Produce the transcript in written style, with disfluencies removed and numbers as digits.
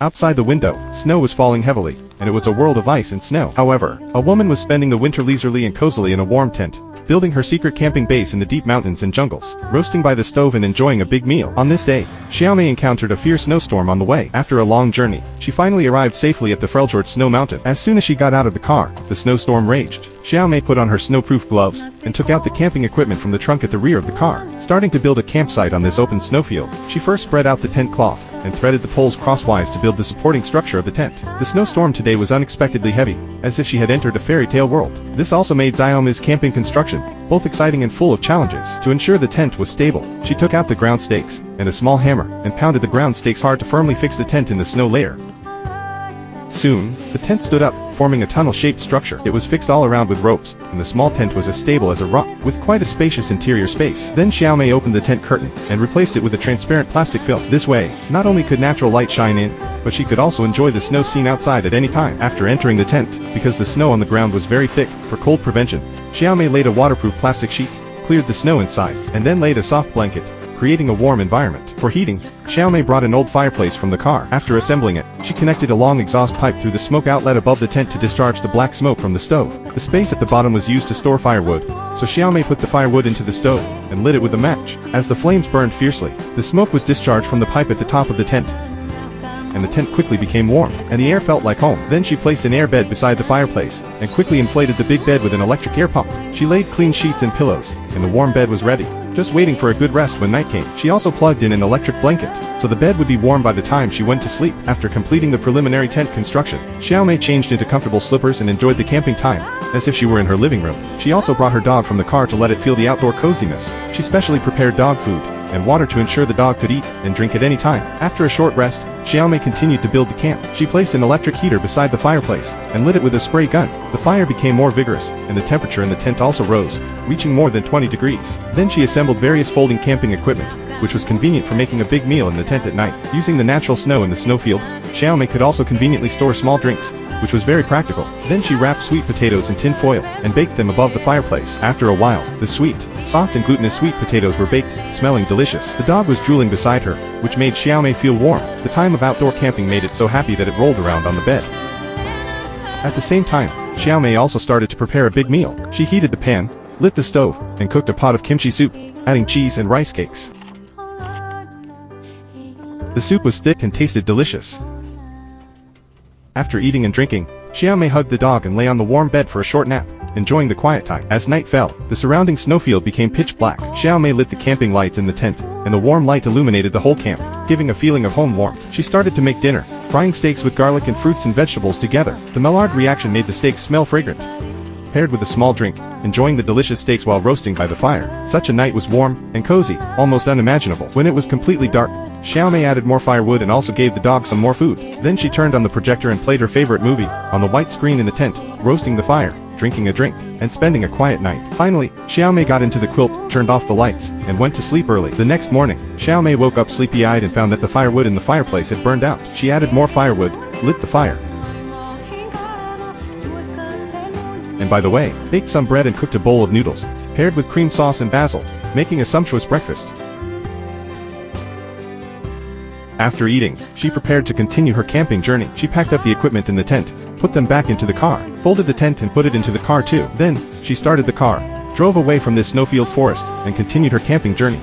Outside the window, snow was falling heavily, and it was a world of ice and snow. However, a woman was spending the winter leisurely and cozily in a warm tent, building her secret camping base in the deep mountains and jungles, roasting by the stove and enjoying a big meal. On this day, Xiaomei encountered a fierce snowstorm on the way. After a long journey, she finally arrived safely at the Freljord Snow Mountain. As soon as she got out of the car, the snowstorm raged. Xiaomei put on her snowproof gloves and took out the camping equipment from the trunk at the rear of the car. Starting to build a campsite on this open snowfield, she first spread out the tent cloth and threaded the poles crosswise to build the supporting structure of the tent. The snowstorm today was unexpectedly heavy, as if she had entered a fairy tale world. This also made Xiaomei's camping construction both exciting and full of challenges. To ensure the tent was stable, she took out the ground stakes and a small hammer and pounded the ground stakes hard to firmly fix the tent in the snow layer. Soon, the tent stood up, forming a tunnel-shaped structure. It was fixed all around with ropes, and the small tent was as stable as a rock, with quite a spacious interior space. Then Xiaomei opened the tent curtain and replaced it with a transparent plastic film. This way, not only could natural light shine in, but she could also enjoy the snow scene outside at any time. After entering the tent, because the snow on the ground was very thick, for cold prevention, Xiaomei laid a waterproof plastic sheet, cleared the snow inside, and then laid a soft blanket, creating a warm environment. For heating, Xiaomei brought an old fireplace from the car. After assembling it, she connected a long exhaust pipe through the smoke outlet above the tent to discharge the black smoke from the stove. The space at the bottom was used to store firewood, so Xiaomei put the firewood into the stove and lit it with a match. As the flames burned fiercely, the smoke was discharged from the pipe at the top of the tent, and the tent quickly became warm, and the air felt like home. Then she placed an air bed beside the fireplace, and quickly inflated the big bed with an electric air pump. She laid clean sheets and pillows, and the warm bed was ready, just waiting for a good rest when night came. She also plugged in an electric blanket, so the bed would be warm by the time she went to sleep. After completing the preliminary tent construction, Xiaomei changed into comfortable slippers and enjoyed the camping time, as if she were in her living room. She also brought her dog from the car to let it feel the outdoor coziness. She specially prepared dog food and water to ensure the dog could eat and drink at any time. After a short rest, Xiaomei continued to build the camp. She placed an electric heater beside the fireplace and lit it with a spray gun. The fire became more vigorous, and the temperature in the tent also rose, reaching more than 20 degrees. Then she assembled various folding camping equipment, which was convenient for making a big meal in the tent at night. Using the natural snow in the snowfield, Xiaomei could also conveniently store small drinks, which was very practical. Then she wrapped sweet potatoes in tin foil and baked them above the fireplace. After a while, the sweet, soft and glutinous sweet potatoes were baked, smelling delicious. The dog was drooling beside her, which made Xiaomei feel warm. The time of outdoor camping made it so happy that it rolled around on the bed. At the same time, Xiaomei also started to prepare a big meal. She heated the pan, lit the stove, and cooked a pot of kimchi soup, adding cheese and rice cakes. The soup was thick and tasted delicious. After eating and drinking, Xiaomei hugged the dog and lay on the warm bed for a short nap, enjoying the quiet time. As night fell, the surrounding snowfield became pitch black. Xiaomei lit the camping lights in the tent, and the warm light illuminated the whole camp, giving a feeling of home warmth. She started to make dinner, frying steaks with garlic and fruits and vegetables together. The Maillard reaction made the steaks smell fragrant. Paired with a small drink, enjoying the delicious steaks while roasting by the fire. Such a night was warm and cozy, almost unimaginable. When it was completely dark, Xiaomei added more firewood and also gave the dog some more food. Then she turned on the projector and played her favorite movie on the white screen in the tent, roasting the fire, drinking a drink, and spending a quiet night. Finally, Xiaomei got into the quilt, turned off the lights, and went to sleep early. The next morning, Xiaomei woke up sleepy-eyed and found that the firewood in the fireplace had burned out. She added more firewood, lit the fire, and by the way, baked some bread and cooked a bowl of noodles, paired with cream sauce and basil, making a sumptuous breakfast. After eating, she prepared to continue her camping journey. She packed up the equipment in the tent, put them back into the car, folded the tent and put it into the car too. Then, she started the car, drove away from this snowfield forest, and continued her camping journey.